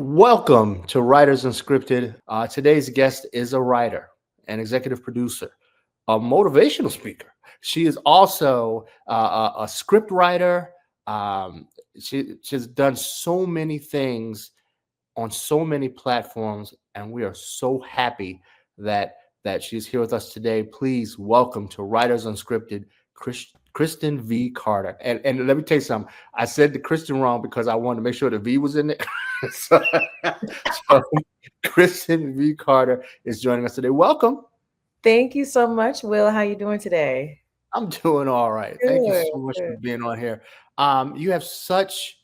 Welcome to Writers Unscripted. Today's guest is a writer, an executive producer, a motivational speaker. She is also a script writer. Um, she's done so many things on so many platforms, and we are so happy that she's here with us today. Please welcome to Writers Unscripted, Kristen V. Carter. And let me tell you something. I said the Kristen wrong because I wanted to make sure the V was in there. so, so Kristen V. Carter is joining us today. Welcome. Thank you so much, Will. How you doing today? I'm doing all right. Thank you Good, so much for good. being on here. You have such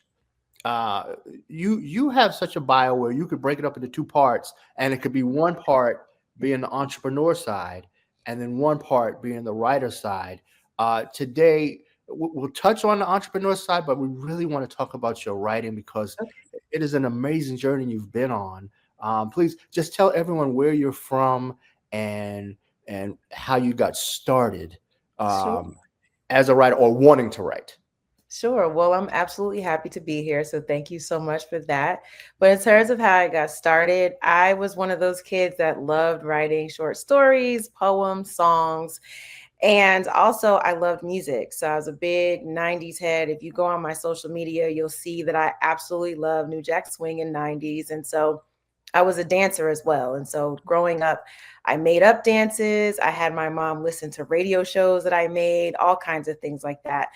uh you have such a bio where you could break it up into two parts, and it could be one part being the entrepreneur side and then one part being the writer side. Today we'll touch on the entrepreneur side, but we really want to talk about your writing because Okay, it is an amazing journey you've been on. Please just tell everyone where you're from and how you got started sure. um, as a writer or wanting to write. Sure. Well, I'm absolutely happy to be here. So thank you so much for that. But in terms of how I got started, I was one of those kids that loved writing short stories, poems, songs. And also, I loved music. So I was a big 90s head. If you go on my social media, you'll see that I absolutely love New Jack Swing and 90s. And so I was a dancer as well. And so growing up, I made up dances. I had my mom listen to radio shows that I made, all kinds of things like that.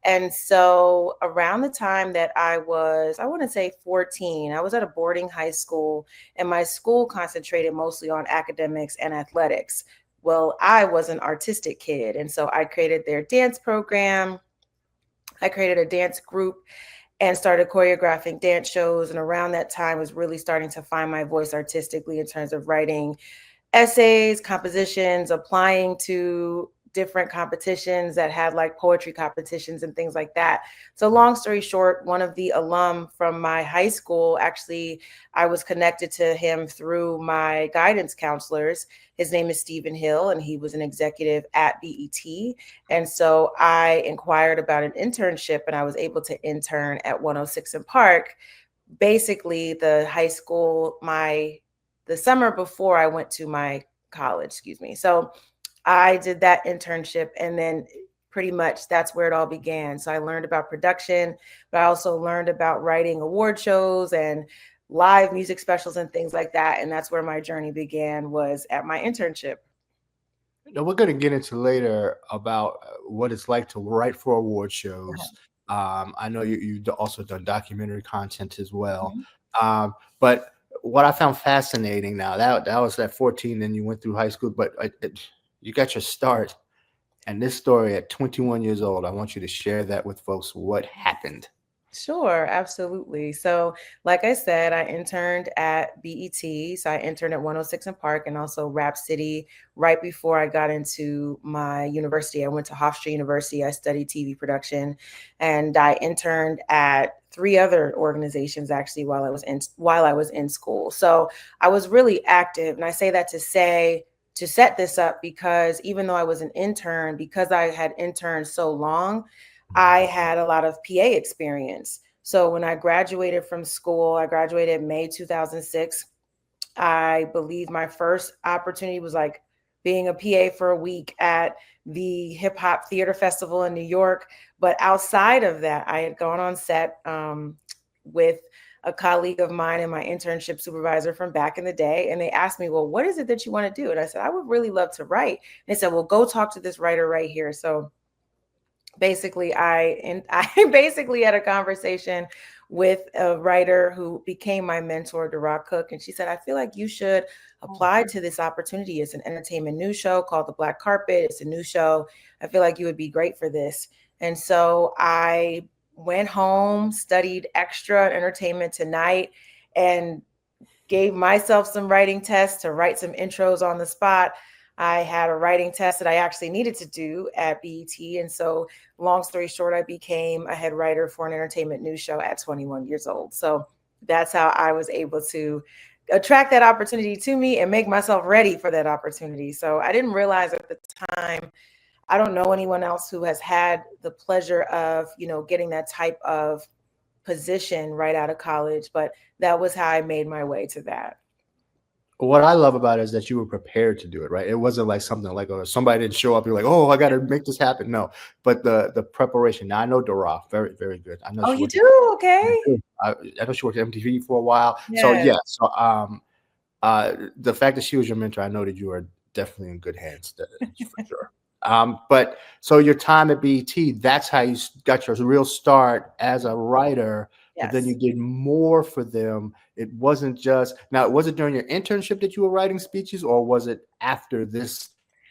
And so around the time that I was, I want to say 14, I was at a boarding high school, and my school concentrated mostly on academics and athletics. Well, I was an artistic kid. And so I created their dance program. I created a dance group and started choreographing dance shows. And around that time was really starting to find my voice artistically in terms of writing essays, compositions, applying to different competitions that had like poetry competitions and things like that. So long story short, one of the alum from my high school, actually, I was connected to him through my guidance counselors. His name is Stephen Hill, and he was an executive at BET. And so I inquired about an internship, and I was able to intern at 106 in Park. Basically, the high school, the summer before I went to my college, excuse me. So I did that internship, and then pretty much that's where it all began. So I learned about production, but I also learned about writing award shows and live music specials and things like that. And that's where my journey began, was at my internship. Now we're going to get into later about what it's like to write for award Uh-huh. shows. I know you've also done documentary content as well. Mhm. But what I found fascinating now that was at 14, then you went through high school, but you got your start. And this story at 21 years old, I want you to share that with folks. What happened? Sure, absolutely. So, like I said, I interned at BET. So, I interned at 106 in Park and also Rap City right before I got into my university. I went to Hofstra University. I studied TV production, and I interned at three other organizations actually while I was in school. So, I was really active, and I say that to set this up because even though I was an intern, because I had interned so long, I had a lot of PA experience. So when I graduated from school, I graduated May 2006. I believe my first opportunity was like being a PA for a week at the Hip Hop Theater Festival in New York. But outside of that, I had gone on set with a colleague of mine and my internship supervisor from back in the day. And they asked me, well, what is it that you want to do? And I said, I would really love to write. And they said, well, go talk to this writer right here. So basically I basically had a conversation with a writer who became my mentor, Dara Cook, and she said, I feel like you should apply to this opportunity. It's an entertainment news show called The Black Carpet. It's a new show. I feel like you would be great for this. And so I went home, studied extra entertainment tonight, and gave myself some writing tests to write some intros on the spot. I had a writing test that I actually needed to do at BET. And so, long story short, I became a head writer for an entertainment news show at 21 years old. So, that's how I was able to attract that opportunity to me and make myself ready for that opportunity. So, I didn't realize at the time, I don't know anyone else who has had the pleasure of, getting that type of position right out of college, but that was how I made my way to that. What I love about it is that you were prepared to do it, right? It wasn't like something like, oh, somebody didn't show up. You're like, oh, I got to make this happen. No, but the preparation. Now I know Dara very, very good. I know Oh, she you worked. do? Okay. I know she worked at MTV for a while. So Yes. yeah. So the fact that she was your mentor, I know that you are definitely in good hands. For sure. But so your time at BET, that's how you got your real start as a writer. But then you Yes. did more for them. It wasn't just now. Was it during your internship that you were writing speeches, or was it after this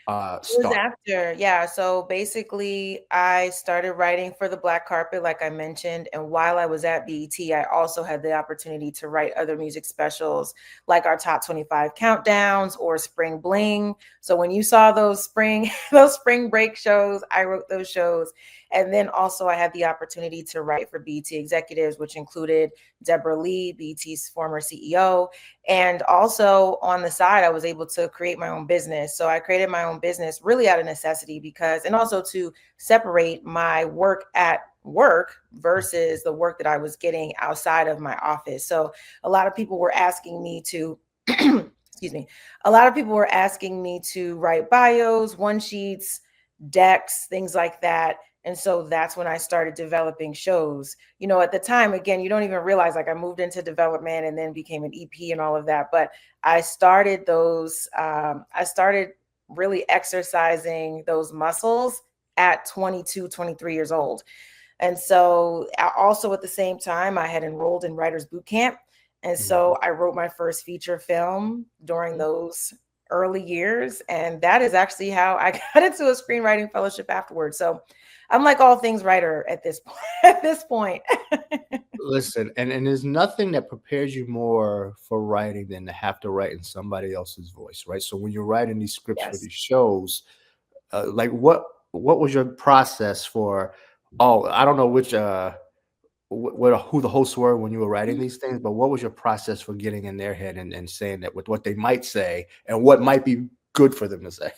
It was start? after, yeah. So basically, I started writing for the black carpet, like I mentioned. And while I was at BET, I also had the opportunity to write other music specials, like our top 25 countdowns or Spring Bling. So when you saw those spring, those spring break shows, I wrote those shows. And then also I had the opportunity to write for BET executives, which included Deborah Lee, BET's former CEO. And also on the side, I was able to create my own business. So I created my own business really out of necessity because, and also to separate my work at work versus the work that I was getting outside of my office. So a lot of people were asking me to, excuse me, a lot of people were asking me to write bios, one sheets, decks, things like that. And so that's when I started developing shows. You know, at the time, again, you don't even realize like I moved into development and then became an EP and all of that. But I started I started really exercising those muscles at 22, 23 years old. And so also at the same time, I had enrolled in Writers Boot Camp. And Mhm. so I wrote my first feature film during those early years. And that is actually how I got into a screenwriting fellowship afterwards. So I'm like all things writer at this point. At this point. Listen, and there's nothing that prepares you more for writing than to have to write in somebody else's voice, right? So when you're writing these scripts for Yes. these shows, like what was your process for? Oh, I don't know which who the hosts were when you were writing these things, but what was your process for getting in their head and saying that with what they might say and what might be good for them to say?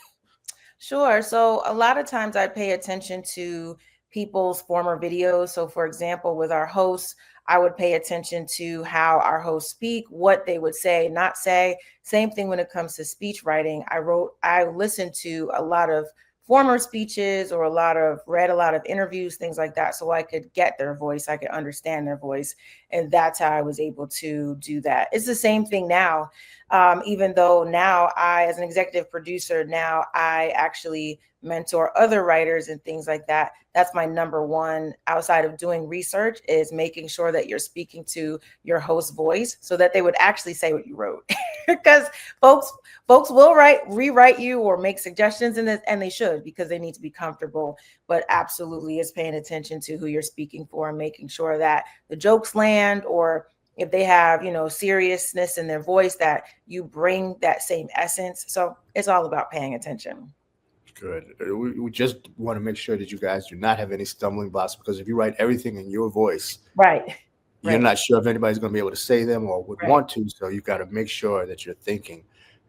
Sure. So a lot of times I pay attention to people's former videos. So for example, with our hosts, I would pay attention to how our hosts speak, what they would say, not say. Same thing when it comes to speech writing. I listened to a lot of former speeches or read a lot of interviews, things like that. So I could get their voice, I could understand their voice. And that's how I was able to do that. It's the same thing now. Even though now as an executive producer, now I actually mentor other writers and things like that. That's my number one outside of doing research is making sure that you're speaking to your host's voice so that they would actually say what you wrote. Because folks will rewrite you or make suggestions in this, and they should because they need to be comfortable. But absolutely is paying attention to who you're speaking for and making sure that the jokes land, or if they have, seriousness in their voice, that you bring that same essence. So it's all about paying attention. Good. We just want to make sure that you guys do not have any stumbling blocks because if you write everything in your voice, Right. you're Right. not sure if anybody's going to be able to say them or would Right. want to. So you've got to make sure that you're thinking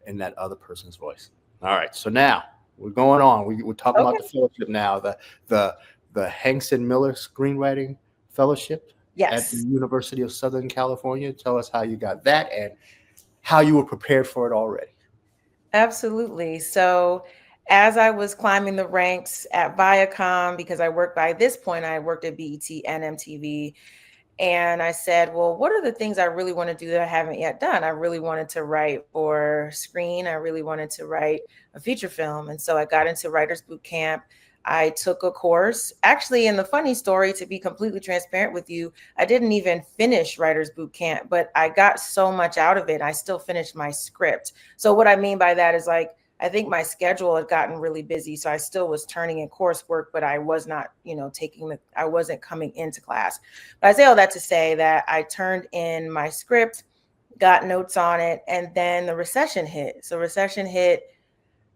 in that other person's voice. All right. So now we're going on. We're talking about Okay. the fellowship now, the the Hanks and Miller Screenwriting Fellowship at the Yes. University of Southern California. Tell us how you got that and how you were prepared for it already. Absolutely. So as I was climbing the ranks at Viacom, because by this point, I worked at BET and MTV. And I said, well, what are the things I really want to do that I haven't yet done? I really wanted to write for screen. I really wanted to write a feature film. And so I got into Writers Boot Camp. I took a course. Actually, in the funny story, to be completely transparent with you, I didn't even finish Writers Boot Camp, but I got so much out of it. I still finished my script. So what I mean by that is like, I think my schedule had gotten really busy. So I still was turning in coursework, but I was not, I wasn't coming into class. But I say all that to say that I turned in my script, got notes on it, and then the recession hit. So recession hit.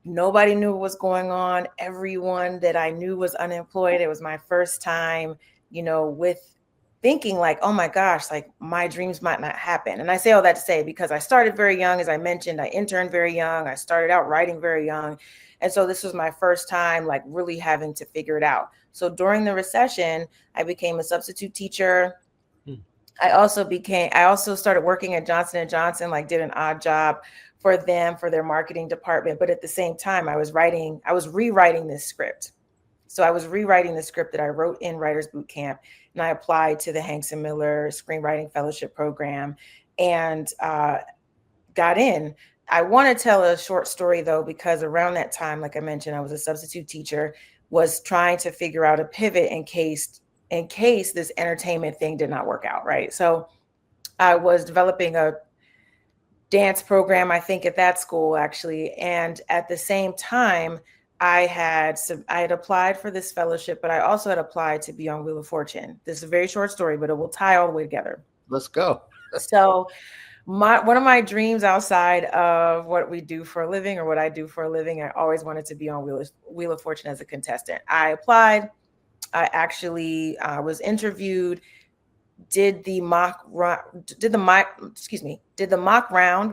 Nobody knew what was going on. Everyone that I knew was unemployed. It was my first time, with thinking like, oh my gosh, like my dreams might not happen. And I say all that to say because I started very young. As I mentioned, I interned very young. I started out writing very young. And so this was my first time like really having to figure it out. So during the recession, I became a substitute teacher. I also started working at Johnson and Johnson, like did an odd job for them, for their marketing department. But at the same time, I was rewriting this script. So I was rewriting the script that I wrote in Writers Boot Camp, and I applied to the Hanks and Miller Screenwriting Fellowship Program, and got in. I want to tell a short story though, because around that time, like I mentioned, I was a substitute teacher, was trying to figure out a pivot in case this entertainment thing did not work out, right? So I was developing a dance program, I think, at that school actually, and at the same time, I had applied for this fellowship, but I also had applied to be on Wheel of Fortune. This is a very short story, but it will tie all the way together. Let's go. So one of my dreams outside of what we do for a living or what I do for a living, I always wanted to be on Wheel of Fortune as a contestant. I applied. I actually was interviewed, did the mock round,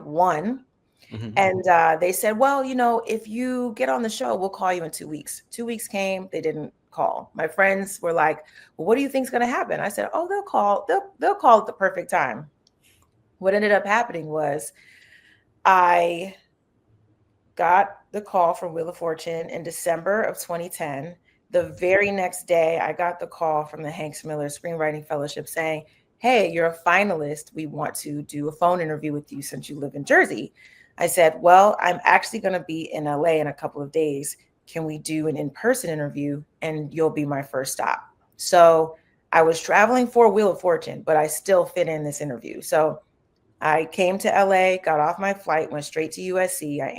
won. Mhm. And they said, well, you know, if you get on the show, we'll call you in 2 weeks. 2 weeks came, they didn't call. My friends were like, well, what do you think is going to happen? I said, oh, they'll call at the perfect time. What ended up happening was I got the call from Wheel of Fortune in December of 2010. The very next day, I got the call from the Hanks Miller Screenwriting Fellowship saying, hey, you're a finalist. We want to do a phone interview with you since you live in Jersey. I said, well, I'm actually going to be in LA in a couple of days. Can we do an in-person interview and you'll be my first stop? So I was traveling for Wheel of Fortune, but I still fit in this interview. So I came to LA, got off my flight, went straight to USC. I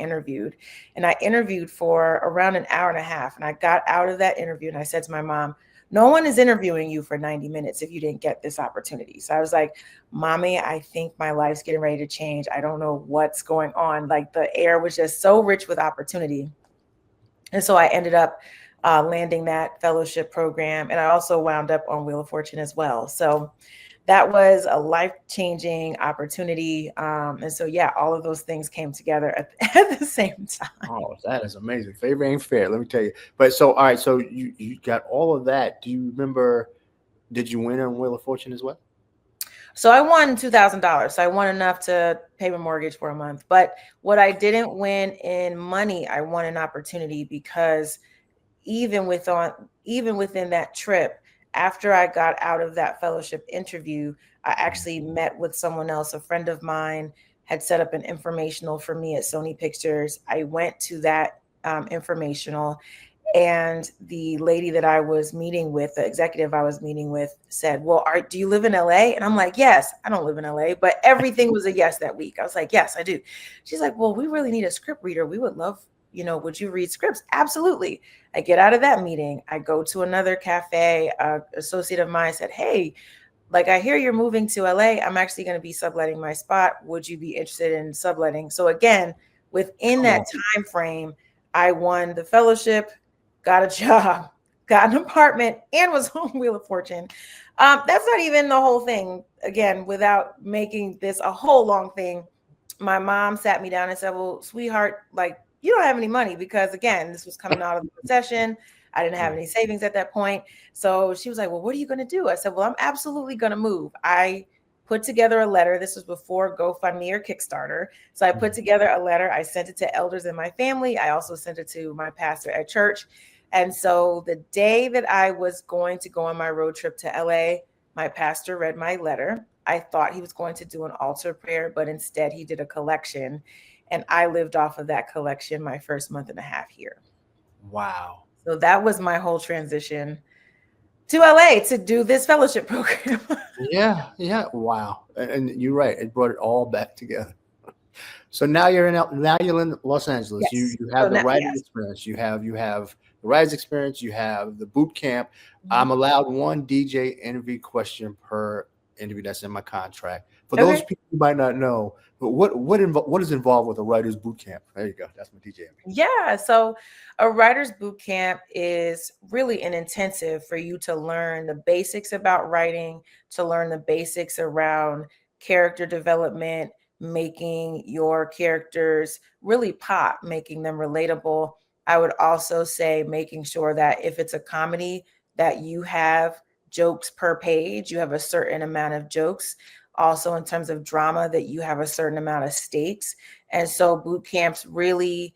interviewed for around an hour and a half. And I got out of that interview and I said to my mom, no one is interviewing you for 90 minutes if you didn't get this opportunity. So I was like, Mommy, I think my life's getting ready to change. I don't know what's going on. Like the air was just so rich with opportunity. And so I ended up landing that fellowship program. And I also wound up on Wheel of Fortune as well. So that was a life-changing opportunity. And so, yeah, all of those things came together at the same time. Oh, that is amazing. Favor ain't fair, let me tell you. But so, all right, so you got all of that. Do you remember? Did you win on Wheel of Fortune as well? So I won $2,000. So I won enough to pay my mortgage for a month. But what I didn't win in money, I won an opportunity because even within that trip, after I got out of that fellowship interview, I actually met with someone else. A friend of mine had set up an informational for me at Sony Pictures. I went to that informational, and the lady that I was meeting with, the executive I was meeting with, said, well, do you live in LA? And I'm like, yes. I don't live in LA, but everything was a yes that week. I was like, yes, I do. She's like, well, we really need a script reader. We would love, would you read scripts? Absolutely. I get out of that meeting. I go to another cafe. Associate of mine said, hey, like, I hear you're moving to LA. I'm actually going to be subletting my spot. Would you be interested in subletting? So again, within that time frame, I won the fellowship, got a job, got an apartment, and was on Wheel of Fortune. That's not even the whole thing. Again, without making this a whole long thing, my mom sat me down and said, well, sweetheart, like, you don't have any money because, again, this was coming out of the recession. I didn't have any savings at that point. So she was like, well, what are you going to do? I said, well, I'm absolutely going to move. I put together a letter. This was before GoFundMe or Kickstarter. So I put together a letter. I sent it to elders in my family. I also sent it to my pastor at church. And so the day that I was going to go on my road trip to LA, my pastor read my letter. I thought he was going to do an altar prayer, but instead he did a collection. And I lived off of that collection my first month and a half here. Wow. So that was my whole transition to LA to do this fellowship program. Yeah. Wow. And you're right. It brought it all back together. So now you're in Los Angeles. Yes. You have So the now- writing yes. experience. You have the writing experience. You have the boot camp. Mhm. I'm allowed one DJ interview question per interview. That's in my contract. For Okay. those people who might not know, but what is involved with a writer's boot camp? There you go. That's my DJ. Yeah. So a writer's boot camp is really an intensive for you to learn the basics about writing, to learn the basics around character development, making your characters really pop, making them relatable. I would also say making sure that if it's a comedy, that you have jokes per page. You have a certain amount of jokes. Also, in terms of drama, that you have a certain amount of stakes. And so boot camps really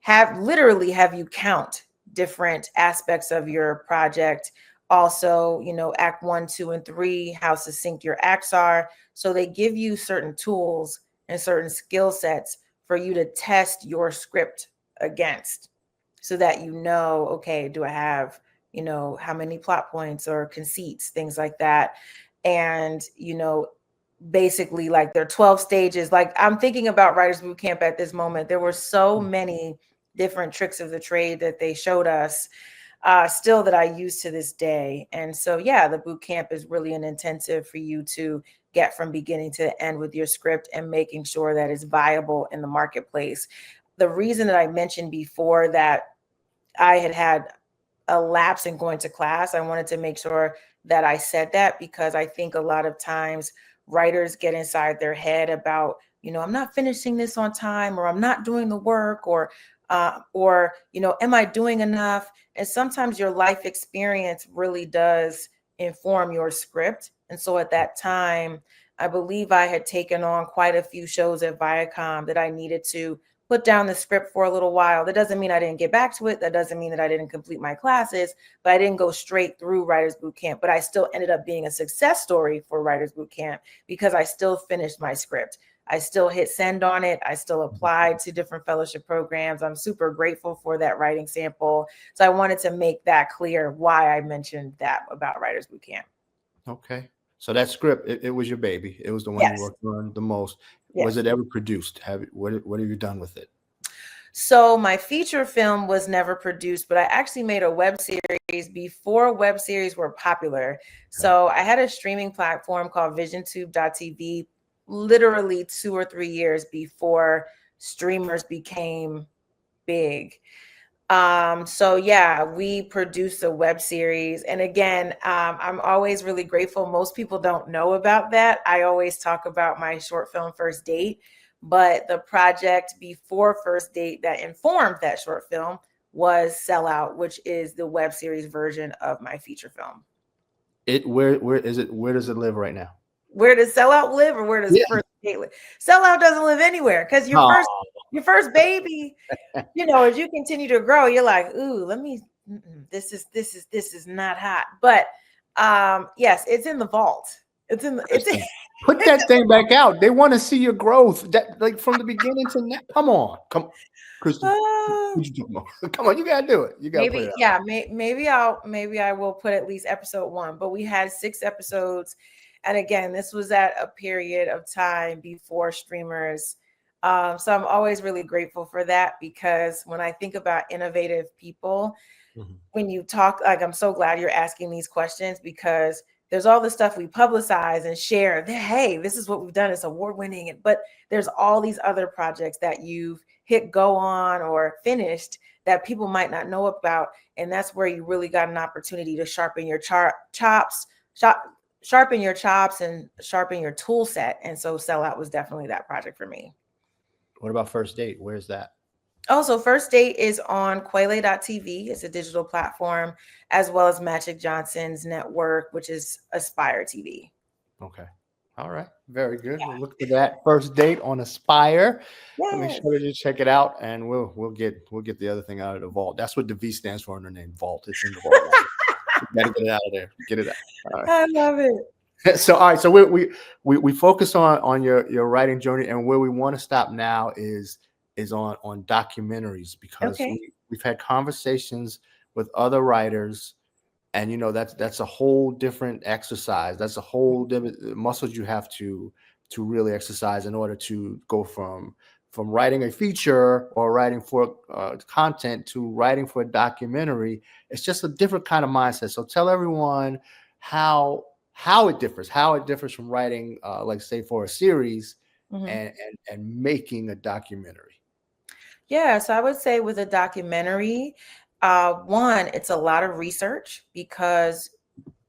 literally have you count different aspects of your project. Also, act 1, 2, and 3, how succinct your acts are. So they give you certain tools and certain skill sets for you to test your script against, so that okay, do I have, how many plot points or conceits, things like that. And, basically, like, there are 12 stages. Like, I'm thinking about Writers Boot Camp at this moment. There were so many different tricks of the trade that they showed us, still, that I use to this day. And so, yeah, the boot camp is really an intensive for you to get from beginning to end with your script and making sure that it's viable in the marketplace. The reason that I mentioned before that I had a lapse in going to class, I wanted to make sure that I said that, because I think a lot of times writers get inside their head about, I'm not finishing this on time, or I'm not doing the work, or am I doing enough? And sometimes your life experience really does inform your script. And so at that time, I believe I had taken on quite a few shows at Viacom that I needed to put down the script for a little while. That doesn't mean I didn't get back to it. That doesn't mean that I didn't complete my classes, but I didn't go straight through Writers Boot Camp. But I still ended up being a success story for Writers Boot Camp, because I still finished my script. I still hit send on it. I still applied to different fellowship programs. I'm super grateful for that writing sample. So I wanted to make that clear, why I mentioned that about Writers Boot Camp. Okay. So that script, it was your baby. It was the one you Yes. worked on the most. Yes. Was it ever produced? What have you done with it? So my feature film was never produced, but I actually made a web series before web series were popular. So I had a streaming platform called VisionTube.tv, literally 2 or 3 years before streamers became big. So yeah, we produced a web series. And again, I'm always really grateful. Most people don't know about that. I always talk about my short film First Date, but the project before First Date that informed that short film was Sellout, which is the web series version of my feature film. Where is it? Where does it live right now? Where does Sellout live, or where does First Date live? Sellout doesn't live anywhere, because your first baby, as you continue to grow, you're like, ooh, this is not hot. But yes, it's in the vault. Put that thing back out. They want to see your growth. That, like, from the beginning to now. Come on, Kristen. Come on, you gotta do it. You gotta put it out. Yeah, maybe I will put at least episode 1. But we had 6 episodes, and again, this was at a period of time before streamers. So I'm always really grateful for that, because when I think about innovative people, when you talk, like, I'm so glad you're asking these questions, because there's all the stuff we publicize and share. Hey, this is what we've done. It's award-winning. But there's all these other projects that you've hit go on or finished that people might not know about. And that's where you really got an opportunity to sharpen your chops and sharpen your tool set. And so Sellout was definitely that project for me. What about First Date? Where's that? Also, First Date is on Quayle.tv. It's a digital platform, as well as Magic Johnson's network, which is Aspire TV. Okay. All right. Very good. Yeah. We'll look for that. First Date on Aspire. Yes. Make sure to check it out, and we'll get the other thing out of the vault. That's what the V stands for in her name, vault. It's in the vault. You gotta get it out of there. Get it out. All right. I love it. So all right. So we focus on your writing journey, and where we want to stop now is on documentaries, because we've had conversations with other writers, and that's a whole different exercise. That's a whole different muscles you have to really exercise in order to go from writing a feature or writing for content to writing for a documentary. It's just a different kind of mindset. So tell everyone how it differs from writing, like, say, for a series and making a documentary. Yeah, so I would say with a documentary, one, it's a lot of research, because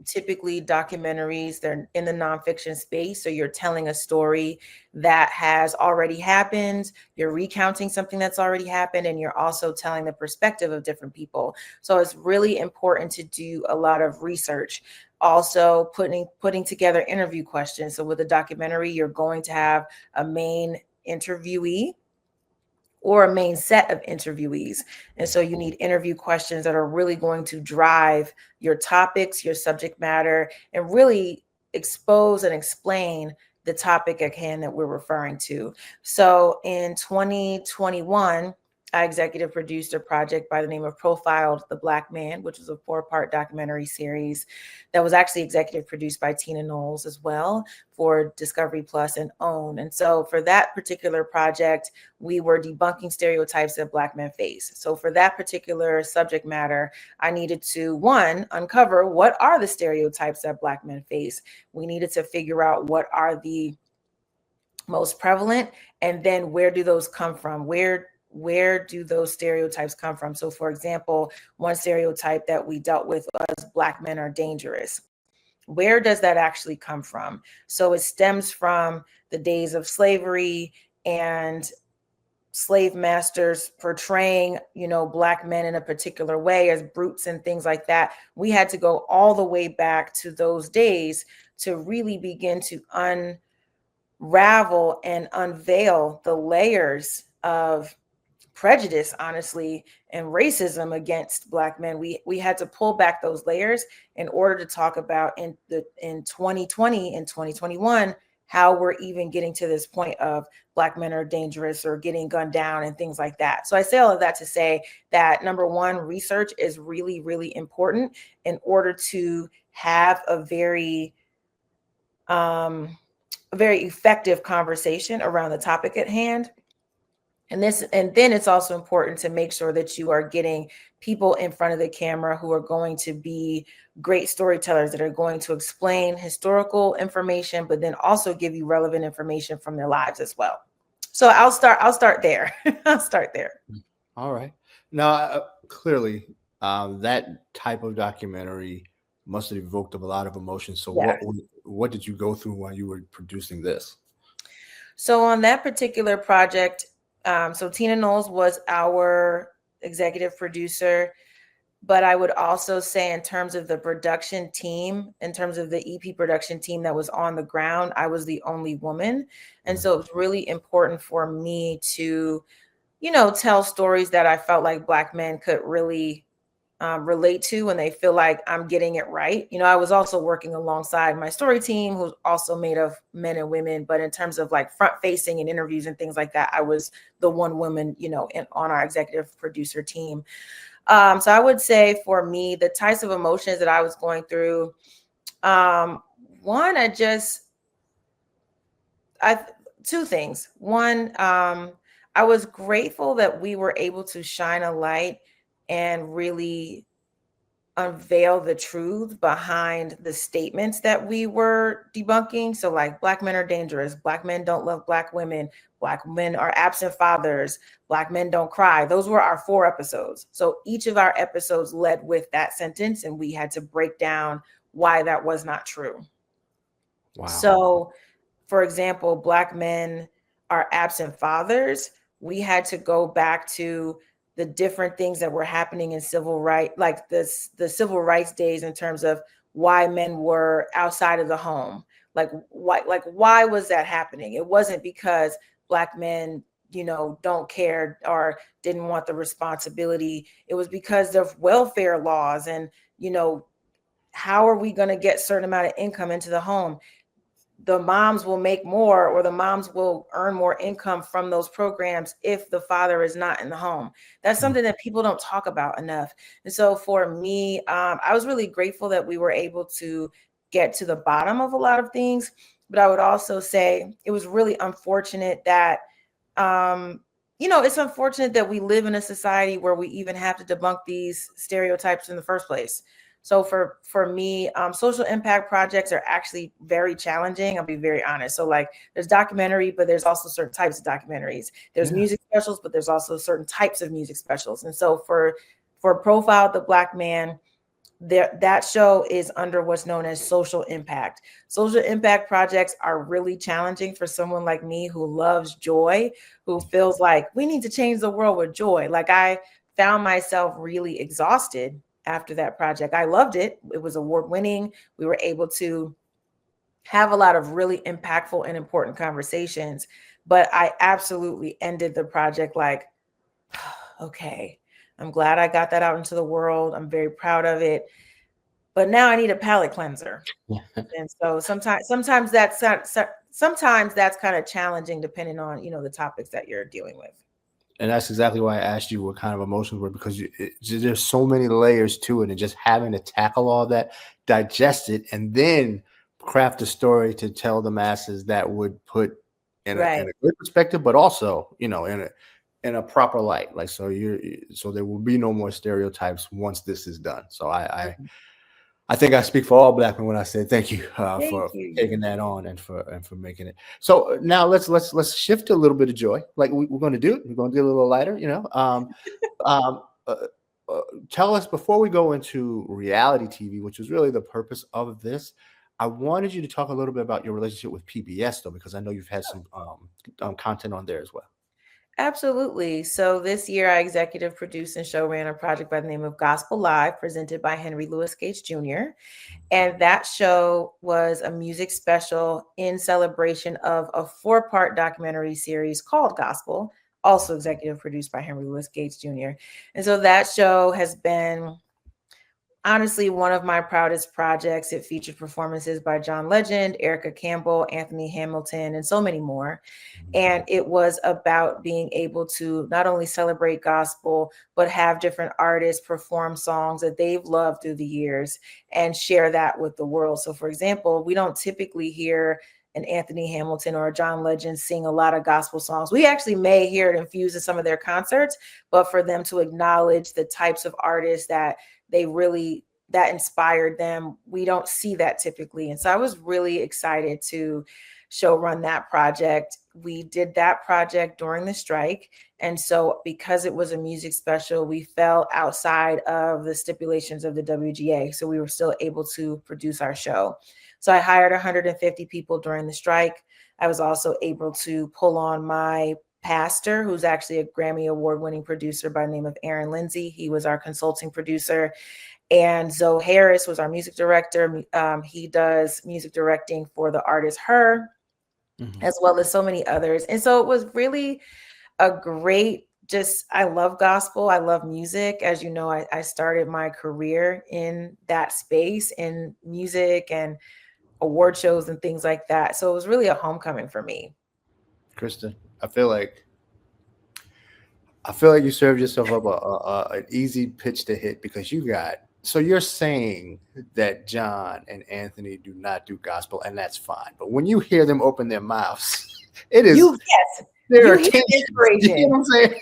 typically documentaries, they're in the nonfiction space. So you're telling a story that has already happened, you're recounting something that's already happened, and you're also telling the perspective of different people. So it's really important to do a lot of research. Also putting together interview questions. So with a documentary, you're going to have a main interviewee or a main set of interviewees. And so you need interview questions that are really going to drive your topics, your subject matter, and really expose and explain the topic at hand that we're referring to. So in 2021, I executive produced a project by the name of Profiled the Black Man, which was a 4-part documentary series that was actually executive produced by Tina Knowles as well for Discovery Plus and OWN. And so for that particular project, we were debunking stereotypes that Black men face. So for that particular subject matter, I needed to, one, uncover what are the stereotypes that Black men face. We needed to figure out what are the most prevalent, and then where do those come from? Where do those stereotypes come from? So for example, one stereotype that we dealt with was Black men are dangerous. Where does that actually come from? So it stems from the days of slavery and slave masters portraying, Black men in a particular way as brutes and things like that. We had to go all the way back to those days to really begin to unravel and unveil the layers of prejudice, honestly, and racism against Black men. We had to pull back those layers in order to talk about in 2020 and 2021 how we're even getting to this point of Black men are dangerous or getting gunned down and things like that. So I say all of that to say that, number one, research is really, really important in order to have a very effective conversation around the topic at hand. And then it's also important to make sure that you are getting people in front of the camera who are going to be great storytellers that are going to explain historical information, but then also give you relevant information from their lives as well. So I'll start there. I'll start there. All right. Now, clearly, that type of documentary must have evoked a lot of emotion. So Yeah. what did you go through while you were producing this? So on that particular project, so Tina Knowles was our executive producer, but I would also say in terms of the production team, in terms of the EP production team that was on the ground, I was the only woman. And so it was really important for me to, tell stories that I felt like Black men could really relate to when they feel like I'm getting it right. I was also working alongside my story team, who's also made of men and women. But in terms of like front facing and interviews and things like that, I was the one woman, on our executive producer team. So I would say for me, the types of emotions that I was going through, one, two things. One, I was grateful that we were able to shine a light and really unveil the truth behind the statements that we were debunking. So like Black men are dangerous, Black men don't love Black women, Black men are absent fathers, Black men don't cry. Those were our 4 episodes. So each of our episodes led with that sentence, and we had to break down why that was not true. Wow. So for example, Black men are absent fathers. We had to go back to the different things that were happening in civil rights, like the civil rights days, in terms of why men were outside of the home. Like why was that happening? It wasn't because Black men, don't care or didn't want the responsibility. It was because of welfare laws and, how are we going to get certain amount of income into the home? The moms will make more, or the moms will earn more income from those programs if the father is not in the home. That's something that people don't talk about enough. And so for me, I was really grateful that we were able to get to the bottom of a lot of things. But I would also say it was really unfortunate that, it's unfortunate that we live in a society where we even have to debunk these stereotypes in the first place. So for me, social impact projects are actually very challenging. I'll be very honest. So like there's documentary, but there's also certain types of documentaries. There's music specials, but there's also certain types of music specials. And so for Profile the Black Man, that show is under what's known as social impact. Social impact projects are really challenging for someone like me who loves joy, who feels like we need to change the world with joy. Like I found myself really exhausted after that project. I loved it. It was award winning. We were able to have a lot of really impactful and important conversations, but I absolutely ended the project like, okay, I'm glad I got that out into the world. I'm very proud of it, but now I need a palate cleanser. And so sometimes that's kind of challenging depending on, the topics that you're dealing with. And that's exactly why I asked you what kind of emotions were, because there's so many layers to it, and just having to tackle all that, digest it, and then craft a story to tell the masses that would put in Right. a good perspective, but also in a proper light. Like, so there will be no more stereotypes once this is done. So I think I speak for all Black men when I say thank you Thank for you. taking that on, and for making it. So now let's shift a little bit of joy, like we're going to do. We're going to get a little lighter, Um, uh, uh, Tell us, before we go into reality TV, which is really the purpose of this. I wanted you to talk a little bit about your relationship with PBS, though, because I know you've had some content on there as well. Absolutely. So this year, I executive produced and show ran a project by the name of Gospel Live, presented by Henry Louis Gates Jr. And that show was a music special in celebration of a 4-part documentary series called Gospel, also executive produced by Henry Louis Gates Jr. And so that show has been honestly one of my proudest projects. It featured performances by John Legend, Erica Campbell, Anthony Hamilton, and so many more. And it was about being able to not only celebrate gospel, but have different artists perform songs that they've loved through the years and share that with the world. So, for example, we don't typically hear an Anthony Hamilton or a John Legend sing a lot of gospel songs. We actually may hear it infused in some of their concerts, but for them to acknowledge the types of artists that inspired them, we don't see that typically. And so I was really excited to show run that project. We did that project during the strike. And so because it was a music special, we fell outside of the stipulations of the WGA. So we were still able to produce our show. So I hired 150 people during the strike. I was also able to pull on my pastor, who's actually a Grammy award-winning producer by the name of Aaron Lindsay. He was our consulting producer. And Zoe Harris was our music director. He does music directing for the artist Her, as well as so many others. And so it was really a great, I love gospel. I love music. As you know, I started my career in that space, in music and award shows and things like that. So it was really a homecoming for me. Kristen, I feel like you served yourself up an easy pitch to hit, because you got. So you're saying that John and Anthony do not do gospel, and that's fine. But when you hear them open their mouths, it is Yes, their you hear attention. You know inspiration. what I'm saying?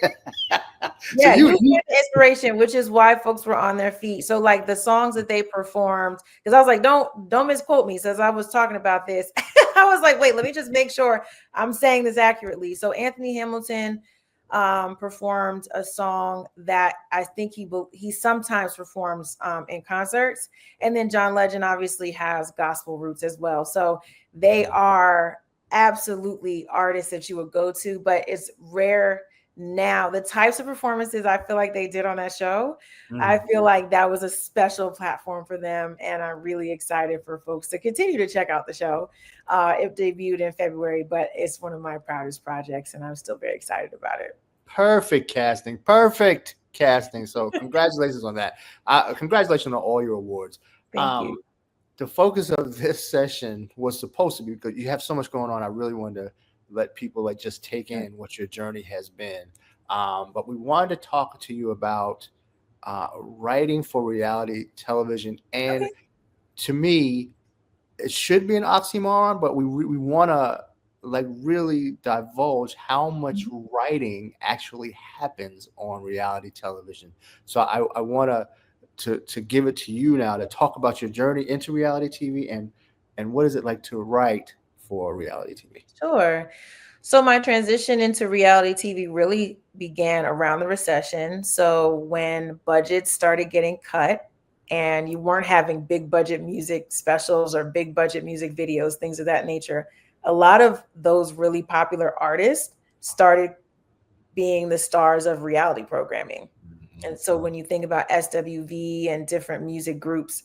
So Yeah, you get the inspiration, which is why folks were on their feet. So like the songs that they performed, because I was like, don't misquote me. So as I was talking about this, I was like, wait, let me just make sure I'm saying this accurately. So Anthony Hamilton performed a song that I think he sometimes performs in concerts. And then John Legend obviously has gospel roots as well. So they are absolutely artists that you would go to, but it's rare now. The types of performances I feel like they did on that show, I feel like that was a special platform for them, and I'm really excited for folks to continue to check out the show. It debuted in February, but it's one of my proudest projects, and I'm still very excited about it. Perfect casting. Perfect casting. So congratulations on that. Congratulations on all your awards. Thank you. The focus of this session was supposed to be, because you have so much going on. I really wanted to let people like just take in what your journey has been. But we wanted to talk to you about writing for reality television. And Okay. to me, it should be an oxymoron, but we want to like really divulge how much Mhm. writing actually happens on reality television. So I want to give it to you now to talk about your journey into reality TV, and what is it like to write for reality TV. Sure. So my transition into reality TV really began around the recession. So when budgets started getting cut and you weren't having big budget music specials or big budget music videos, things of that nature, a lot of those really popular artists started being the stars of reality programming. And so when you think about SWV and different music groups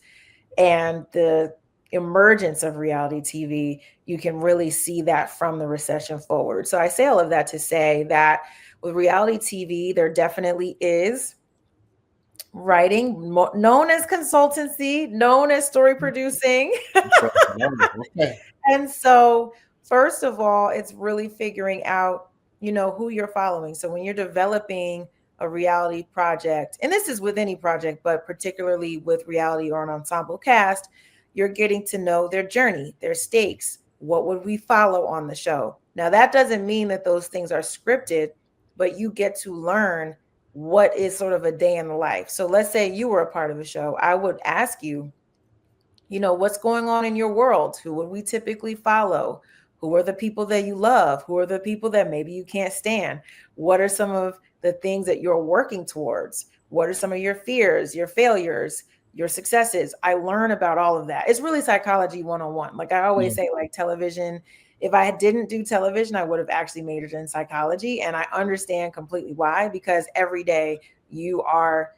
and the emergence of reality TV, you can really see that from the recession forward. So I say all of that to say that with reality TV, there definitely is writing, known as consultancy, known as story producing. Okay. And so, first of all, it's really figuring out, who you're following. So when you're developing a reality project, and this is with any project, but particularly with reality or an ensemble cast, you're getting to know their journey, their stakes. What would we follow on the show? Now, that doesn't mean that those things are scripted, but you get to learn what is sort of a day in the life. So let's say you were a part of a show. I would ask you, what's going on in your world? Who would we typically follow? Who are the people that you love? Who are the people that maybe you can't stand? What are some of the things that you're working towards? What are some of your fears, your failures, your successes? I learn about all of that. It's really psychology 101. Like I always say, like television, if I didn't do television, I would have actually majored in psychology. And I understand completely why, because every day you are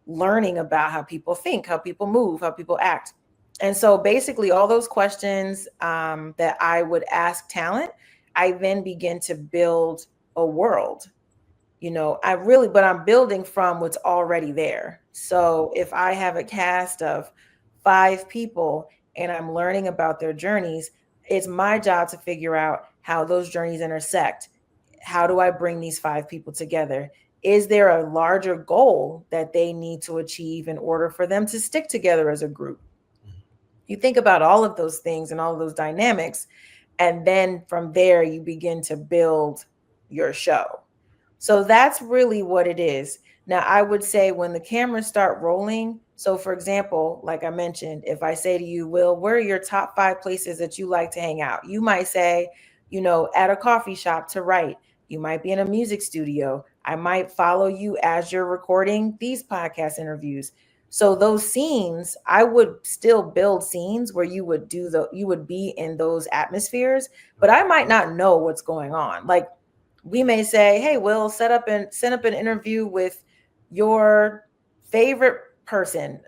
learning about how people think, how people move, how people act. And so basically all those questions that I would ask talent, I then begin to build a world. But I'm building from what's already there. So if I have a cast of 5 people and I'm learning about their journeys, it's my job to figure out how those journeys intersect. How do I bring these 5 people together? Is there a larger goal that they need to achieve in order for them to stick together as a group? You think about all of those things and all of those dynamics, and then from there, you begin to build your show. So that's really what it is. Now, I would say when the cameras start rolling, so for example, like I mentioned, if I say to you, Will, where are your top 5 places that you like to hang out? You might say, at a coffee shop to write. You might be in a music studio. I might follow you as you're recording these podcast interviews. So those scenes, I would still build scenes where you would be in those atmospheres, but I might not know what's going on. Like we may say, hey, Will, send up an interview with your favorite person.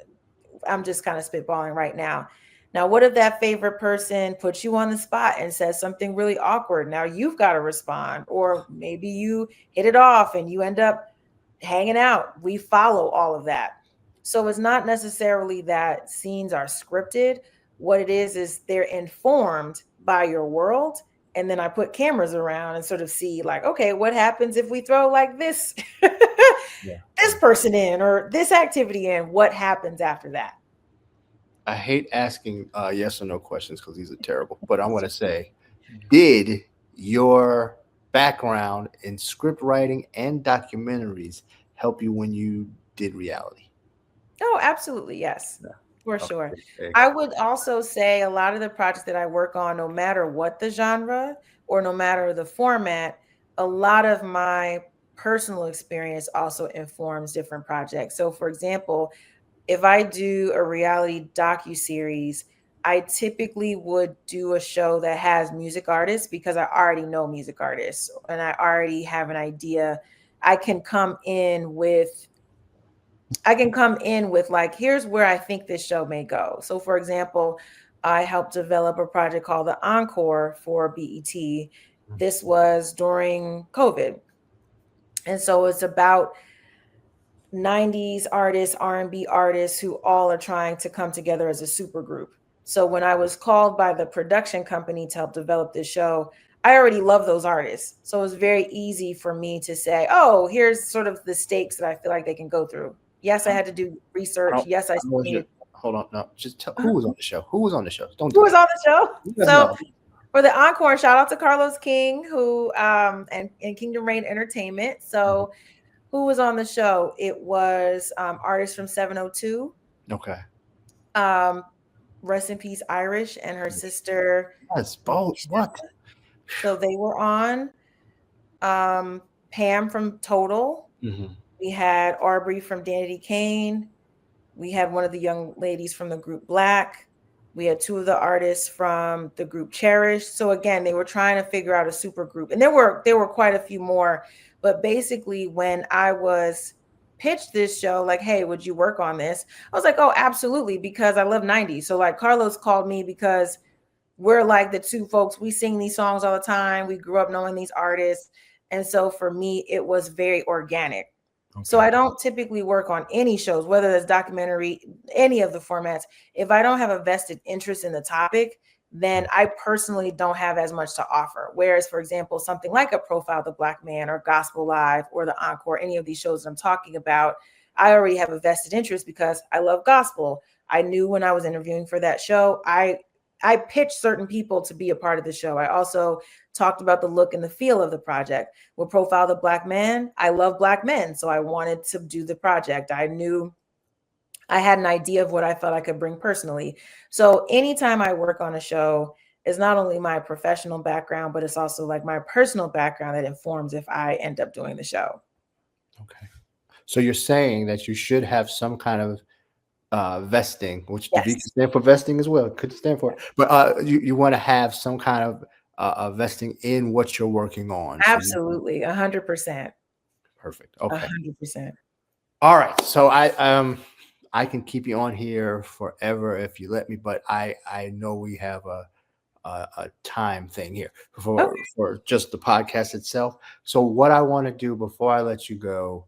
I'm just kind of spitballing right now. Now, what if that favorite person puts you on the spot and says something really awkward? Now you've got to respond, or maybe you hit it off and you end up hanging out. We follow all of that. So it's not necessarily that scenes are scripted. What it is they're informed by your world. And then I put cameras around and sort of see like, okay, what happens if we throw like this, this person in or this activity in? What happens after that? I hate asking yes or no questions because these are terrible. But I want to say, did your background in script writing and documentaries help you when you did reality? Oh, absolutely. Yes, Yeah. for sure. Okay. I would also say a lot of the projects that I work on, no matter what the genre or no matter the format, a lot of my personal experience also informs different projects. So, for example, if I do a reality docu-series, I typically would do a show that has music artists because I already know music artists and I already have an idea. I can come in with like, here's where I think this show may go. So, for example, I helped develop a project called the Encore for BET. This was during COVID. And so it's about 90s artists, R&B artists who all are trying to come together as a super group. So when I was called by the production company to help develop this show, I already love those artists. So it was very easy for me to say, oh, here's sort of the stakes that I feel like they can go through. Yes, I had to do research. Yes, I needed. Hold on, no, just tell who was on the show. Who was on the show? Don't Who do was that. on the show? You guys So know. for the encore, shout out to Carlos King, who and Kingdom Reign Entertainment. So who was on the show? It was artists from 702. Okay. Rest in peace, Irish and her sister. Yes, both. What? So they were on. Pam from Total. Mm-hmm. We had Aubrey from Danity Kane. We had one of the young ladies from the group Black. We had two of the artists from the group Cherish. So again, they were trying to figure out a super group, and there were quite a few more. But basically, when I was pitched this show, like, hey, would you work on this? I was like, oh, absolutely, because I love 90s. So like Carlos called me because we're like the two folks, we sing these songs all the time. We grew up knowing these artists. And so for me, it was very organic. So Okay. I don't typically work on any shows, whether it's documentary, any of the formats. If I don't have a vested interest in the topic, then I personally don't have as much to offer. Whereas, for example, something like a Profile the Black Man or Gospel Live or the Encore, any of these shows that I'm talking about, I already have a vested interest because I love gospel. I knew when I was interviewing for that show, I pitched certain people to be a part of the show. I also talked about the look and the feel of the project. With Profile the Black Man, I love Black men, so I wanted to do the project. I knew I had an idea of what I felt I could bring personally. So anytime I work on a show, it's not only my professional background, but it's also like my personal background that informs if I end up doing the show. Okay. So you're saying that you should have some kind of vesting, which the V can Yes, stand for vesting as well. It could stand for it, but you want to have some kind of vesting in what you're working on. So you absolutely, 100%, perfect. a Okay. 100%. All right. So I can keep you on here forever if you let me, but I know we have a time thing here Okay. for just the podcast itself. So what I want to do before I let you go,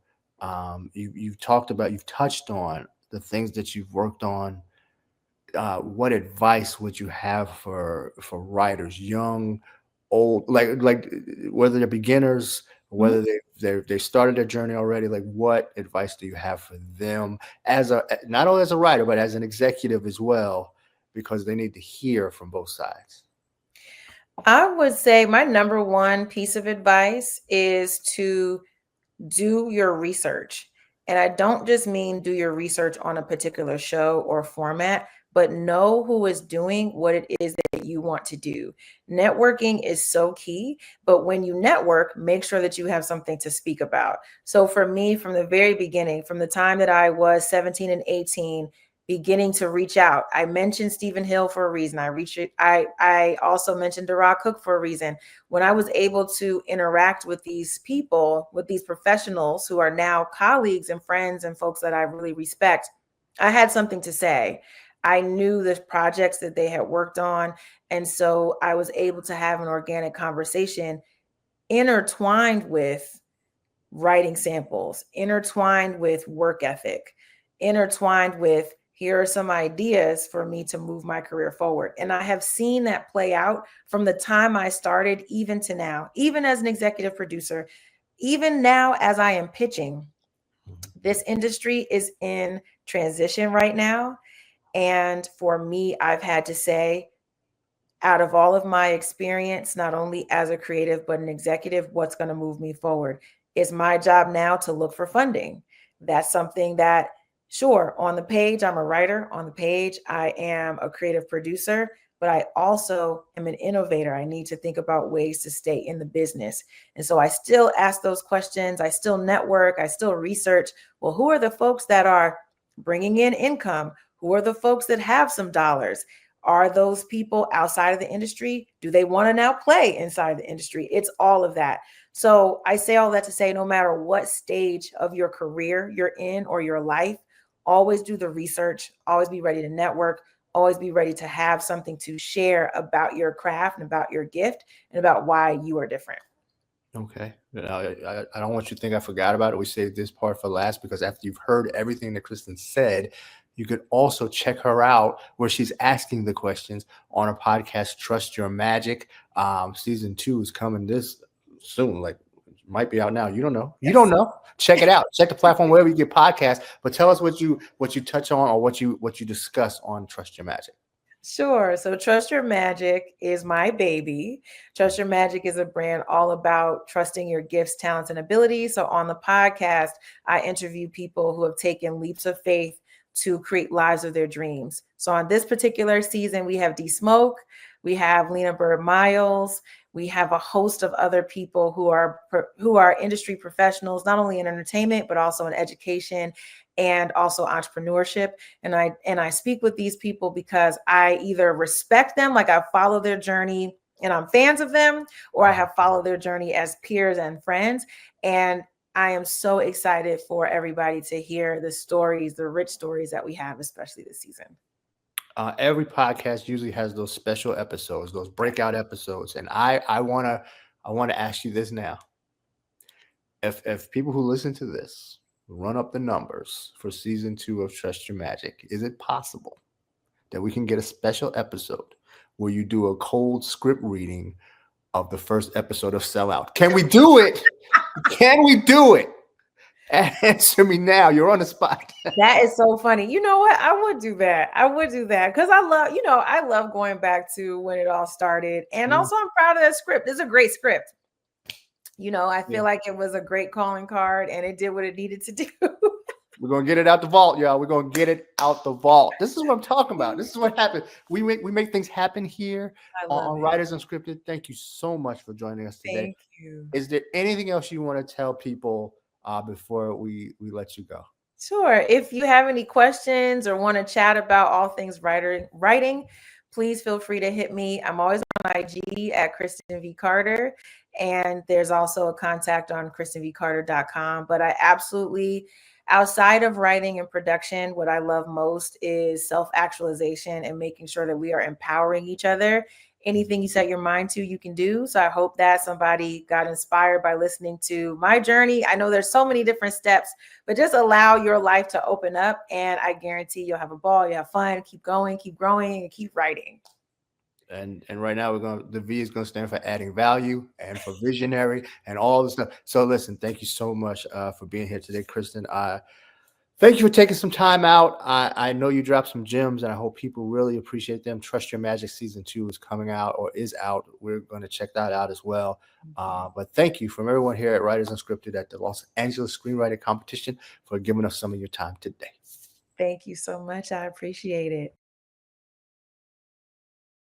you've touched on the things that you've worked on. What advice would you have for writers, young, old, like whether they're beginners, Mhm. whether they started their journey already? Like, what advice do you have for them as a not only as a writer but as an executive as well, because they need to hear from both sides. I would say my number one piece of advice is to do your research. And I don't just mean do your research on a particular show or format, but know who is doing what it is that you want to do. Networking is so key, but when you network, make sure that you have something to speak about. So for me, from the very beginning, from the time that I was 17 and 18, beginning to reach out. I mentioned Stephen Hill for a reason. I also mentioned Dara Cook for a reason. When I was able to interact with these people, with these professionals who are now colleagues and friends and folks that I really respect, I had something to say. I knew the projects that they had worked on. And so I was able to have an organic conversation intertwined with writing samples, intertwined with work ethic, intertwined with here are some ideas for me to move my career forward. And I have seen that play out from the time I started, even to now, even as an executive producer, even now as I am pitching. This industry is in transition right now. And for me, I've had to say, out of all of my experience, not only as a creative, but an executive, what's going to move me forward? It's my job now to look for funding. That's something that, sure, on the page, I'm a writer. On the page, I am a creative producer, but I also am an innovator. I need to think about ways to stay in the business. And so I still ask those questions. I still network. I still research. Well, who are the folks that are bringing in income? Who are the folks that have some dollars? Are those people outside of the industry? Do they want to now play inside the industry? It's all of that. So I say all that to say, no matter what stage of your career you're in or your life, always do the research, always be ready to network, always be ready to have something to share about your craft and about your gift and about why you are different. Okay. I don't want you to think I forgot about it. We saved this part for last because after you've heard everything that Kristen said, you could also check her out where she's asking the questions on a podcast, Trust Your Magic. Season 2 is coming this soon. Like, might be out now. You don't know. You don't Yes. know. Check it out. Check the platform wherever you get podcasts. But tell us what you touch on or what you discuss on Trust Your Magic. Sure. So Trust Your Magic is my baby. Trust Your Magic is a brand all about trusting your gifts, talents, and abilities. So on the podcast, I interview people who have taken leaps of faith to create lives of their dreams. So on this particular season, we have D Smoke. We have Lena Bird Miles. We have a host of other people who are industry professionals, not only in entertainment, but also in education and also entrepreneurship. And I speak with these people because I either respect them, like I follow their journey and I'm fans of them, or I have followed their journey as peers and friends. And I am so excited for everybody to hear the stories, the rich stories that we have, especially this season. Every podcast usually has those special episodes, those breakout episodes, and I want to ask you this now: if people who listen to this run up the numbers for season 2 of Trust Your Magic, is it possible that we can get a special episode where you do a cold script reading of the first episode of Sellout? Can we do it? Can we do it? Answer me now. You're on the spot. That is so funny. You know what? I would do that. I would do that because I love going back to when it all started. And also, I'm proud of that script. It's a great script. I feel like it was a great calling card and it did what it needed to do. We're gonna get it out the vault, y'all. We're gonna get it out the vault. This is what I'm talking about. This is what happened. We make things happen here on Writers Unscripted. Thank you so much for joining us today. Thank you. Is there anything else you want to tell people before we let you go? Sure. If you have any questions or want to chat about all things writing, please feel free to hit me. I'm always on IG at Kristen V Carter. And there's also a contact on kristenvcarter.com. But I absolutely, outside of writing and production, what I love most is self-actualization and making sure that we are empowering each other. Anything you set your mind to, you can do. So I hope that somebody got inspired by listening to my journey. I know there's so many different steps, but just allow your life to open up. And I guarantee you'll have a ball, you'll have fun, keep going, keep growing, and keep writing. And right now the V is gonna stand for adding value and for visionary and all this stuff. So listen, thank you so much for being here today, Kristen. Thank you for taking some time out. I know you dropped some gems, and I hope people really appreciate them. Trust Your Magic season 2 is coming out or is out. We're going to check that out as well. But thank you from everyone here at Writers Unscripted at the Los Angeles Screenwriting Competition for giving us some of your time today. Thank you so much. I appreciate it.